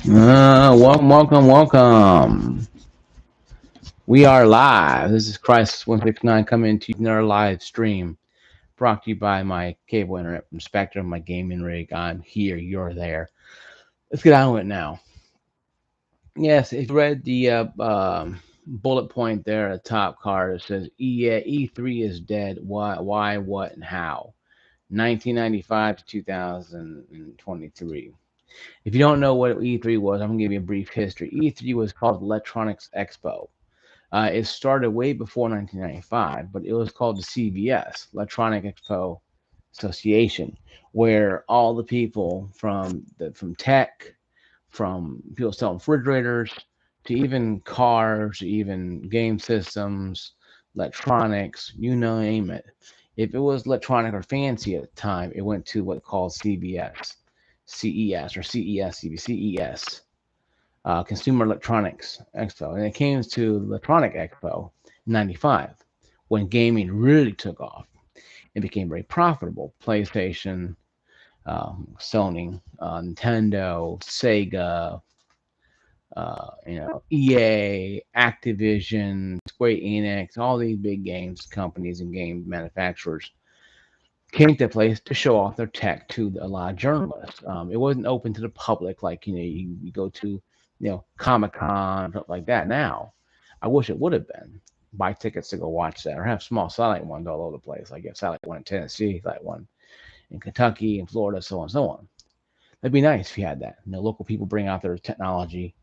Welcome. We are live. This is Crisis 169 coming to you in our live stream. Brought to you by my cable internet from Spectrum, my gaming rig. I'm here, you're there. Let's get on with it now. Yes, if you read the bullet point there at the top card, it says E3 is dead. Why, what, and how? 1995 to 2023. If you don't know what E3 was, I'm going to give you a brief history. E3 was called Electronics Expo. It started way before 1995, but it was called the CVS, Electronic Expo Association, where all the people from tech, from people selling refrigerators, to even cars, even game systems, electronics, you name it. If it was electronic or fancy at the time, it went to what called CVS, CES, or CES, CES, Consumer Electronics Expo, and it came to Electronic Expo in '95 when gaming really took off. It became very profitable. PlayStation, Sony, Nintendo, Sega, EA, Activision, Square Enix, all these big games companies and game manufacturers came to the place to show off their tech to a lot of journalists. It wasn't open to the public like you go to Comic Con stuff like that. Now, I wish it would have been. Buy tickets to go watch that, or have small satellite ones all over the place. Like a satellite one in Tennessee, satellite one in Kentucky and Florida, so on and so on. That'd be nice if you had that. Local people bring out their technology,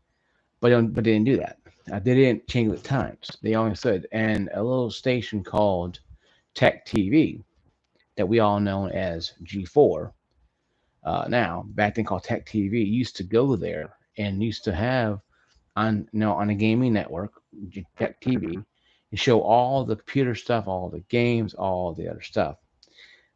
but they didn't do that. They didn't change with times. They only said, and a little station called Tech TV that we all know as G4 now, back then called Tech TV, used to go there and used to have on a gaming network, Tech TV, and show all the computer stuff, all the games, all the other stuff.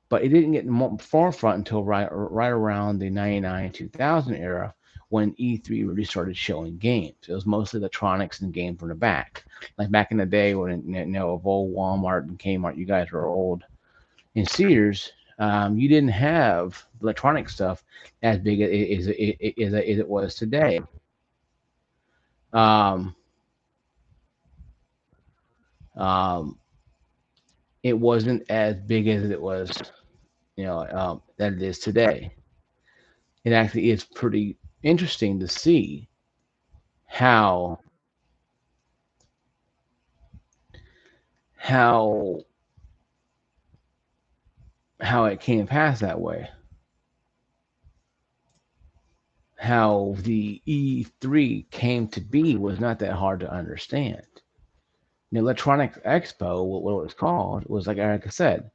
But it didn't get in the forefront until right around the 99 2000 era when E3 really started showing games. It was mostly electronics and games from the back. Like back in the day when of old Walmart and Kmart, you guys are old, in Sears, you didn't have electronic stuff as big as it was today. Um, um, it wasn't as big as it was, that it is today. It actually is pretty interesting to see how how how it came past that way. How the E3 came to be was not that hard to understand. The Electronics Expo, what it was called, was like I said,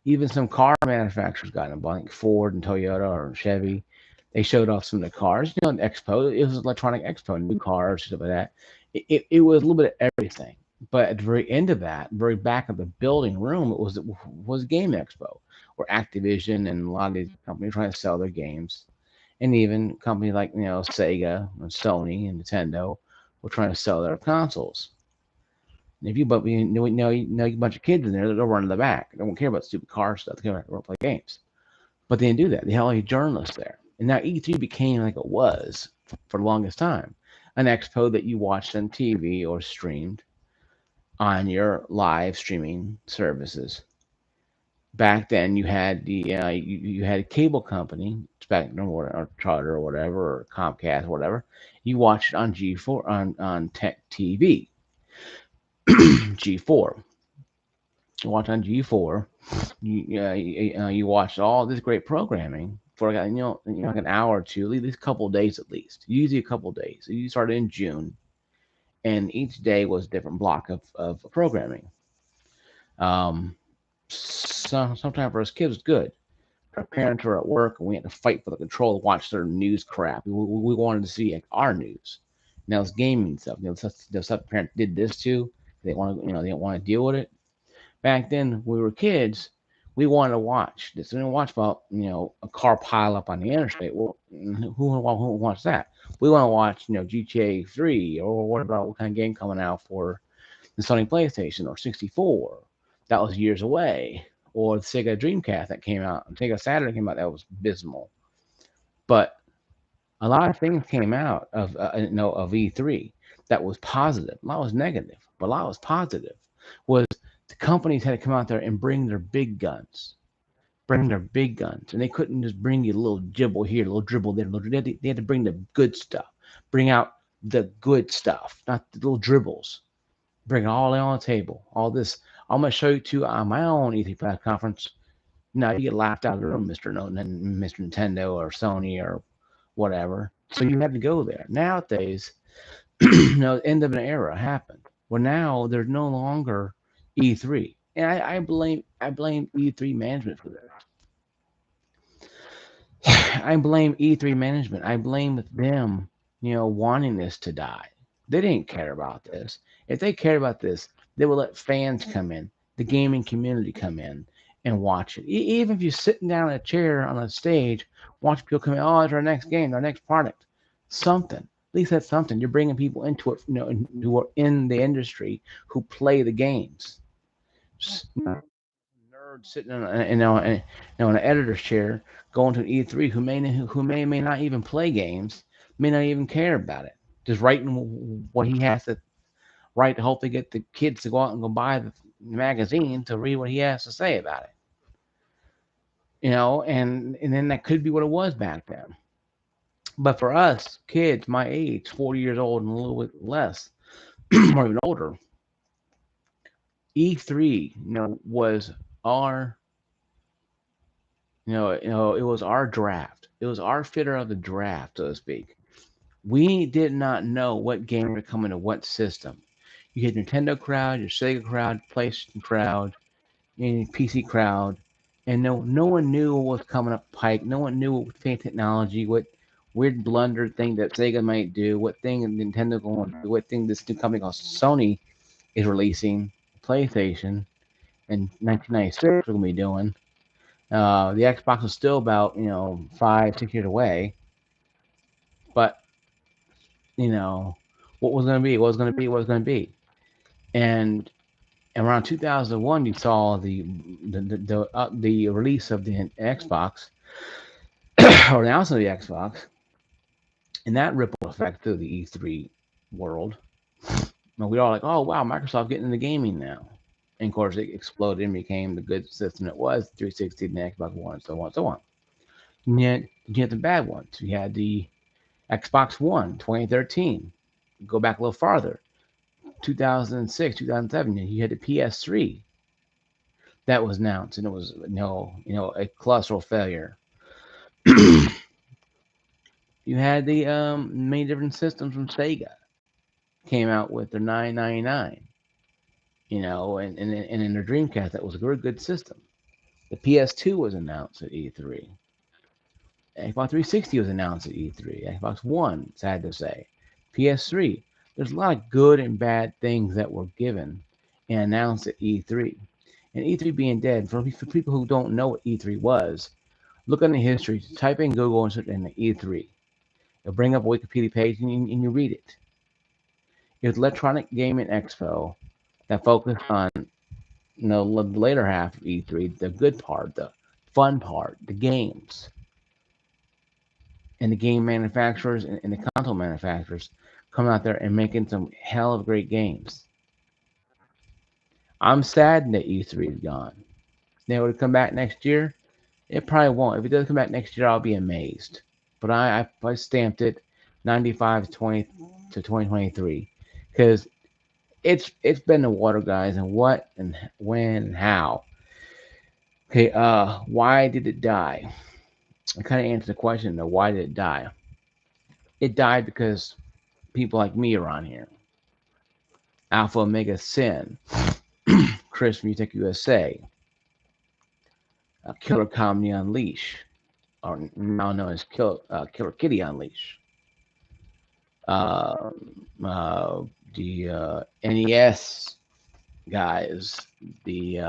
even some car manufacturers got involved, like Ford and Toyota or Chevy. They showed off some of the cars. An expo. It was an electronic expo, new cars, stuff like that. It was a little bit of everything. But at the very end of that, very back of the building room, it was Game Expo, where Activision and a lot of these companies trying to sell their games, and even companies like Sega and Sony and Nintendo were trying to sell their consoles. And if you know a bunch of kids in there, they'll run to the back. They don't care about stupid car stuff. They care about play games. But they didn't do that. They had all these journalists there. And now E3 became like it was for the longest time, an expo that you watched on TV or streamed on your live streaming services. Back then, you had you had a cable company, Spectrum or Charter or whatever, or Comcast or whatever. You watched it on G4 on Tech TV, G4. You watch on G4. You watch all this great programming for like an hour or two, at least a couple of days at least. Usually a couple of days. You started in June, and each day was a different block of programming. Um, sometimes for us kids, it's good. Our parents were at work, and we had to fight for the control to watch their news crap. We wanted to see like, our news. Now it's gaming stuff. The stuff parents did this too. They want to, they don't want to deal with it. Back then, when we were kids, we wanted to watch this. We didn't watch about a car pile up on the interstate. Well, who wants that? We want to watch GTA 3, or what about what kind of game coming out for the Sony PlayStation or 64? That was years away. Or the Sega Dreamcast that came out, Sega Saturn came out, that was abysmal. But A lot of things came out of of E3 that was positive. A lot was negative, but a lot was positive. Was the companies had to come out there and bring their big guns, and they couldn't just bring you a little dribble here, a little dribble there. They had to bring the good stuff, bring out the good stuff, not the little dribbles. Bring it all on the table. All this, I'm gonna show you to on my own E3 press conference. No, you get laughed out of the room, Mr. Nintendo or Sony or whatever. So you had to go there. Nowadays, end of an era happened. Well, now there's no longer E3, and I blame E3 management for this. I blame E3 management. I blame them, wanting this to die. They didn't care about this. If they cared about this, they would let fans come in, the gaming community come in and watch it. Even if you're sitting down in a chair on a stage, watch people come in, oh, it's our next game, our next product, something. At least that's something. You're bringing people into it, who are in the industry, who play the games. Nerd sitting in an editor's chair going to E3 who may not even play games, may not even care about it. Just writing what he has to write to hope they get the kids to go out and go buy the magazine to read what he has to say about it. And then that could be what it was back then. But for us kids my age, 40 years old and a little bit less, or even older, E3, was our it was our draft. It was our fitter of the draft, so to speak. We did not know what game would come into what system. You had Nintendo crowd, your Sega crowd, PlayStation crowd, and PC crowd, and no one knew what was coming up pike. No one knew what fan technology, what weird blunder thing that Sega might do, what thing Nintendo going to do, what thing this new company called Sony is releasing, PlayStation in 1996 we're gonna be doing. The Xbox is still about 5 6 years away, but you know what was going to be, what was going to be, what was going to be, and around 2001 you saw the release of the Xbox or the announcement of the Xbox, and that ripple effect through the E3 world. And we all like, oh wow, Microsoft getting into gaming now. And of course, it exploded and became the good system it was, 360 and the Xbox One, and so on and so on. And yet, you had the bad ones. You had the Xbox One, 2013. Go back a little farther, 2006, 2007. You had the PS3 that was announced, and it was a colossal failure. You had the many different systems from Sega came out with their 999, and in their Dreamcast that was a very good system. The PS2 was announced at E3. Xbox 360 was announced at E3. Xbox One, sad to say. PS3. There's a lot of good and bad things that were given and announced at E3. And E3 being dead, for people who don't know what E3 was, look on the history, type in Google and search in E3. It'll bring up a Wikipedia page and you read it. It was Electronic Gaming Expo that focused on the later half of E3, the good part, the fun part, the games, and the game manufacturers and the console manufacturers coming out there and making some hell of great games. I'm saddened that E3 is gone. They would come back next year. It probably won't. If it does come back next year, I'll be amazed. But I stamped it 95 to 2023 because it's been the water, guys, and what and when and how. Okay, why did it die? I kind of answered the question though. Why did it die? It died because people like me are on here. Alpha Omega Sin, Chris from Utech USA, Killer Comedy Unleash, or now known as Killer Kitty Unleash, uh, uh, the NES guys, the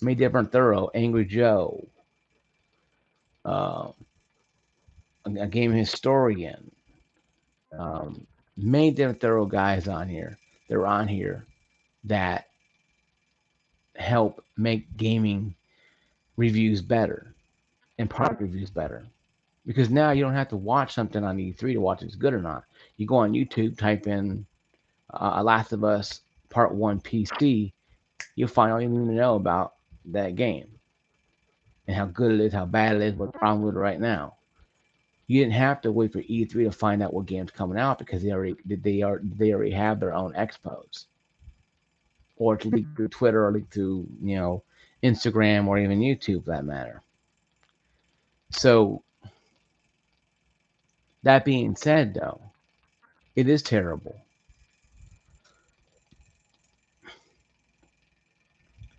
Made Different Thorough, Angry Joe, uh, a game historian, Made Different Thorough guys on here. They're on here that help make gaming reviews better and product reviews better. because now you don't have to watch something on E3 to watch if it's good or not. You go on YouTube, type in Last of Us Part 1 PC, you'll find all you need to know about that game and how good it is, how bad it is, what the problem with it right now. You didn't have to wait for E3 to find out what game's coming out because they already have their own expos, or to leak through Twitter or leak through Instagram or even YouTube for that matter. So that being said, though, it is terrible.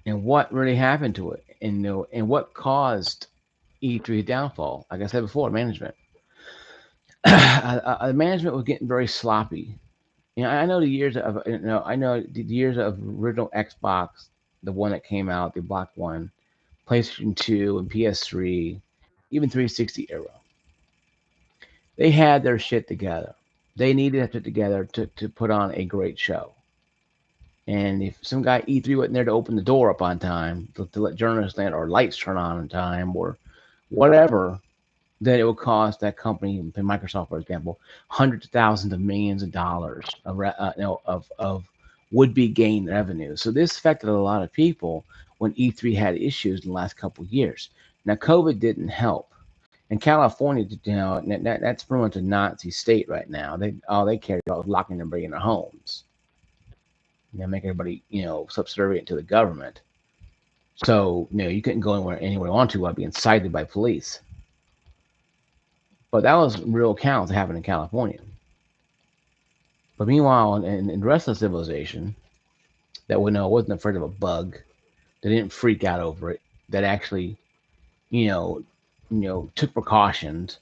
And what really happened to it, and what caused E3's downfall? Like I said before, management. Management was getting very sloppy. I know the years of I know the years of original Xbox, the one that came out, the black one, PlayStation 2 and PS3, even 360 era. They had their shit together. They needed to put it together to put on a great show. And if some guy E3 wasn't there to open the door up on time, to let journalists in, or lights turn on in time, or whatever, then it would cost that company, Microsoft, for example, hundreds of thousands of millions of dollars of would-be gain revenue. So this affected a lot of people when E3 had issues in the last couple of years. Now, COVID didn't help. In California, that's pretty much a Nazi state right now. All they care about is locking everybody in their homes. Make everybody, subservient to the government. So, you couldn't go anywhere you want to without being cited by police. But that was real counts that happened in California. But meanwhile, in the rest of civilization, that wasn't afraid of a bug, that didn't freak out over it, that actually, took precautions,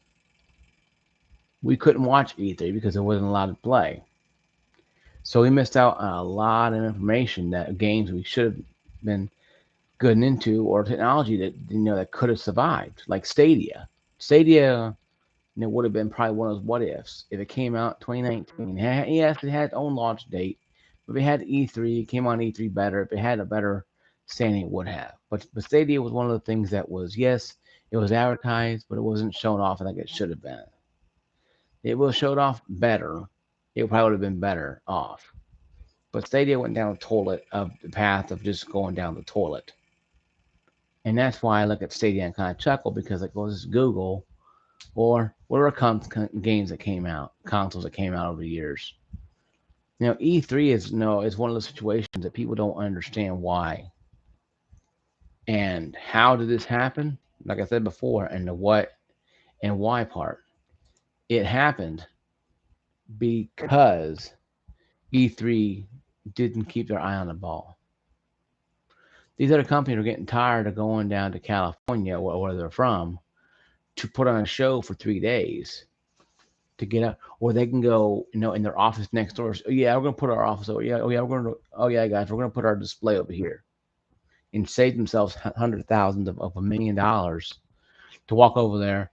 we couldn't watch E3 because it wasn't allowed to play. So we missed out on a lot of information, that games we should have been good into, or technology that could have survived, like Stadia. Stadia, would have been probably one of those what ifs if it came out 2019. Yes, it had its own launch date, but if it had E3, it came on E3 better. If it had a better standing, it would have. But Stadia was one of the things that was, yes, it was advertised, but it wasn't shown off like it should have been. It was showed off better. It probably would have been better off. But Stadia went down the toilet of the path of just going down the toilet. And that's why I look at Stadia and kind of chuckle, because it goes Google, or what are games that came out, consoles that came out over the years. E3 is one of those situations that people don't understand why and how did this happen. Like I said before, and the what and why part. It happened because E3 didn't keep their eye on the ball. These other companies are getting tired of going down to California, or where they're from, to put on a show for 3 days to get up, or they can go, in their office next door. Oh, yeah, we're gonna put our office over. Yeah, oh yeah, oh yeah, guys, we're gonna put our display over here, and save themselves hundreds of thousands of $1 million to walk over there,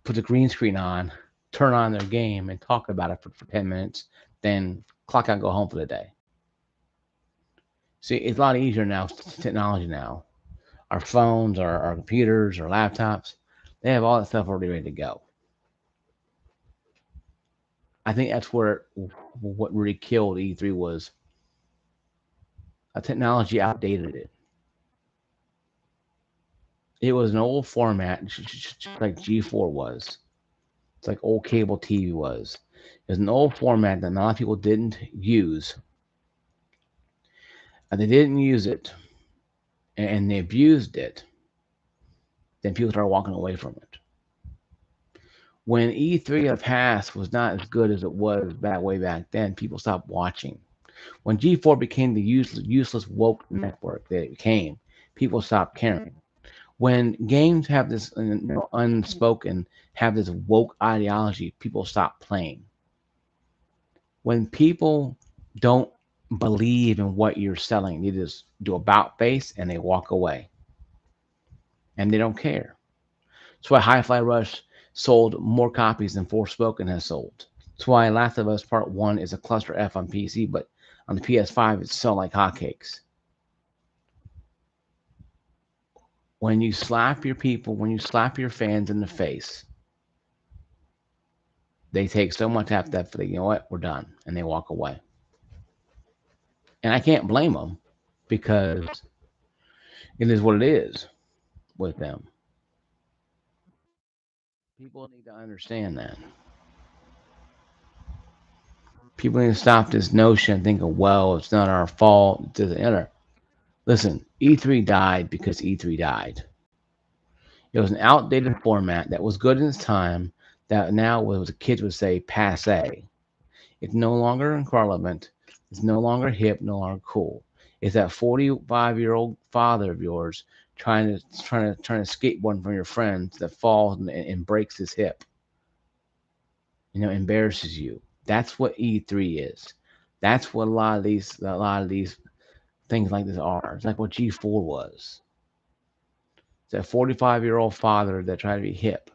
put the green screen on, turn on their game, and talk about it for 10 minutes, then clock out and go home for the day. See, it's a lot easier now. Technology now, our phones, our computers, our laptops, they have all that stuff already ready to go. I think that's where what really killed E3 was a technology outdated it. It was an old format, just like G4 was. It's like old cable TV was. It was an old format that a lot of people didn't use. And they didn't use it, and they abused it. Then people started walking away from it. When E3 of past was not as good as it was way back then, people stopped watching. When G4 became the useless woke network that it became, people stopped caring. When games have this unspoken, have this woke ideology, people stop playing. When people don't believe in what you're selling, they just do about face and they walk away, and they don't care. That's why Hi-Fi Rush sold more copies than Forspoken has sold. That's why Last of Us Part 1 is a cluster F on PC, but on the PS5 it's selling like hotcakes. When you slap your fans in the face They take so much after that, for you know what, we're done, and they walk away. And I can't blame them because it is what it is with them. People need to understand that. People need to stop this notion and think of, well, it's not our fault. It doesn't matter. Listen, E3 died because E3 died. It was an outdated format that was good in its time, that now was the kids would say passe. It's no longer relevant. It's no longer hip, no longer cool. It's that 45-year-old father of yours trying to skateboard from your friends that falls and breaks his hip. Embarrasses you. That's what E3 is. That's what a lot of these things like this are. It's like what G4 was. It's that 45-year-old father that tried to be hip.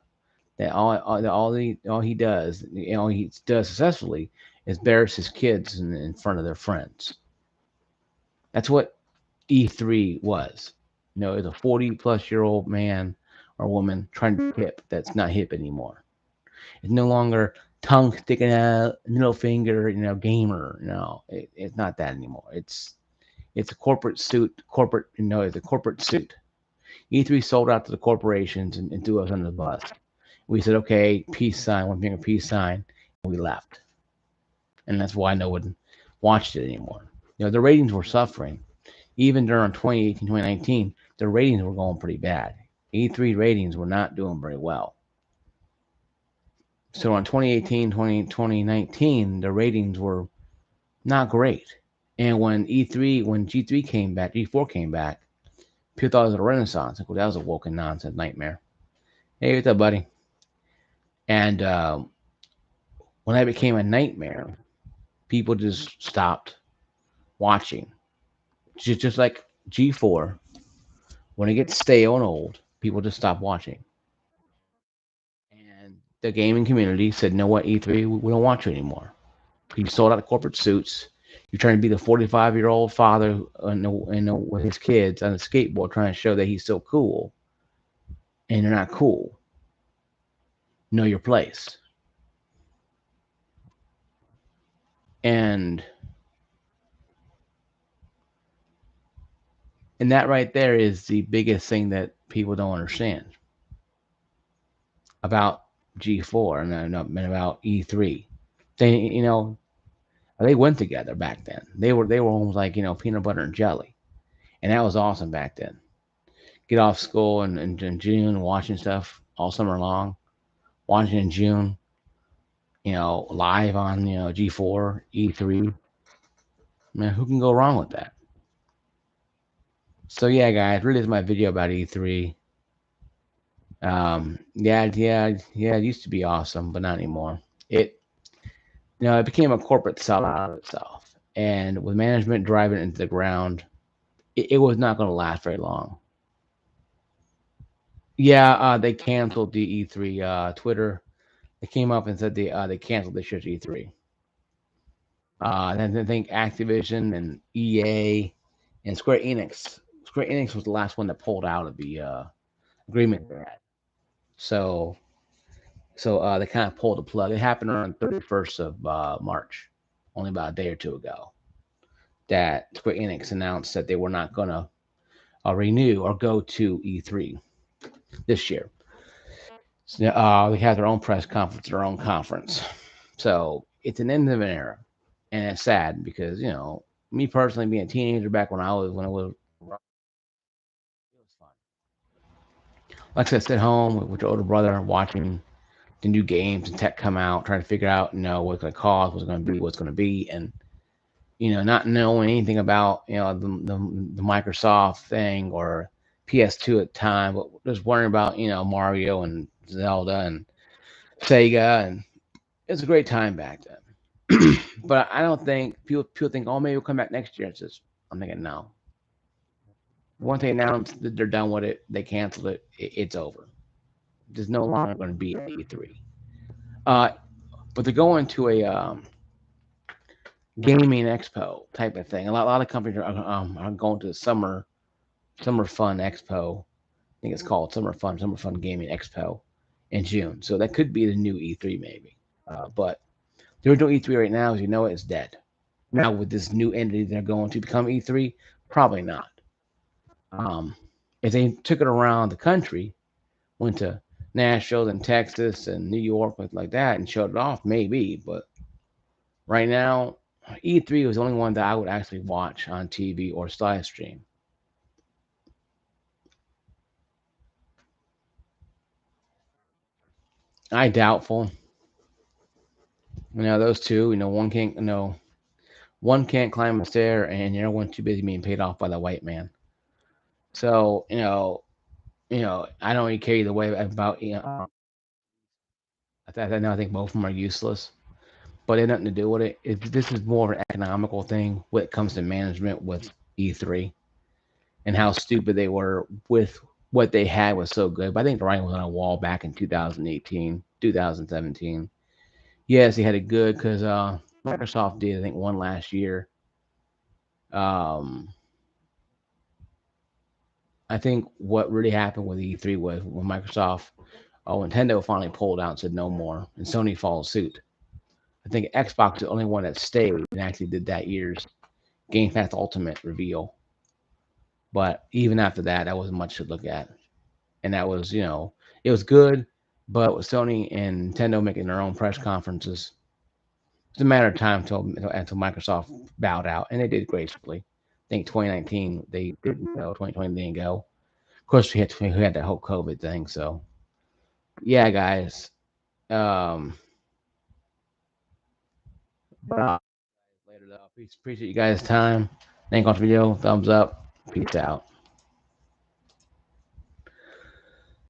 That all he does, all he does successfully is embarrass his kids in front of their friends. That's what E3 was. It's a 40-plus-year-old man or woman trying to be hip that's not hip anymore. It's no longer tongue sticking out, middle finger, gamer. No, it's not that anymore. It's a corporate suit. It's a corporate suit. E3 sold out to the corporations and threw us under the bus. We said, okay, peace sign, one finger peace sign, and we left. And that's why no one watched it anymore. The ratings were suffering. Even during 2018, 2019, the ratings were going pretty bad. E3 ratings were not doing very well. So on 2018, 2019, the ratings were not great. And when G3 came back, G4 came back, people thought it was a renaissance. Like, well, that was a woken nonsense nightmare. Hey, what's up, buddy? And when that became a nightmare, people just stopped watching. Just like G4, when it gets stale and old, people just stop watching. And the gaming community said, "No, what, E3, we don't want you anymore. You sold out the corporate suits. You're trying to be the 45-year-old father with his kids on a skateboard trying to show that he's so cool, and you're not cool. Know your place." And that right there is the biggest thing that people don't understand about G4 and about E3. They went together back then. They were almost like peanut butter and jelly, and that was awesome back then. Get off school in June, watching stuff all summer long, watching in June, live on G4, E3. Man, who can go wrong with that? So yeah, guys, really is my video about E3. Yeah. It used to be awesome, but not anymore. It became a corporate sellout of itself, and with management driving it into the ground, it was not going to last very long. Yeah, they canceled the E3. Twitter, they came up and said they canceled this year's E3. Then I think Activision and EA and Square Enix. Square Enix was the last one that pulled out of the agreement they had. So they kind of pulled the plug. It happened on the 31st of March, only about a day or two ago, that Square Enix announced that they were not going to renew or go to E3 this year. So, they have their own press conference, their own conference. So it's an end of an era, and it's sad because me personally, being a teenager back when I was it was fun. Like I said, sit home with your older brother watching the new games and tech come out, trying to figure out what's going to cost, what's going to be, and not knowing anything about the Microsoft thing or PS2 at the time, but just worrying about Mario and Zelda and Sega, and it was a great time back then. But I don't think people think, oh, maybe we'll come back next year. I'm thinking no. Once they announce that they're done with it, they canceled it. It's over. There's no longer going to be an E3. Uh, but they're going to a gaming expo type of thing. A lot of companies are going to the summer fun expo. I think it's called summer fun gaming expo in June. So that could be the new E3 maybe. But they're doing E3 right now, as you know, it's dead. Now with this new entity they're going to become E3, probably not. Um, if they took it around the country, went to Nashville and Texas and New York, like that, and showed it off, maybe. But right now, E3 was the only one that I would actually watch on TV or live stream. I doubtful. Those two. One can't climb a stair, and the other one's too busy being paid off by the white man. So I don't really care either way about I think both of them are useless, but they have nothing to do with it. This is more of an economical thing when it comes to management with E3 and how stupid they were with what they had was so good. But I think the writing was on a wall back in 2018, 2017. Yes, he had it good because Microsoft did, I think, one last year. Um, I think what really happened with E3 was when Nintendo finally pulled out and said no more, and Sony followed suit. I think Xbox is the only one that stayed and actually did that year's Game Pass Ultimate reveal. But even after that, that wasn't much to look at. And that was, it was good, but with Sony and Nintendo making their own press conferences, it's a matter of time until Microsoft bowed out, and they did gracefully. I think 2019 they didn't go, 2020 they didn't go. Of course, we had that whole COVID thing. So yeah, guys. Um, but later though, appreciate you guys' time. Thank you for the video. Thumbs up. Peace out.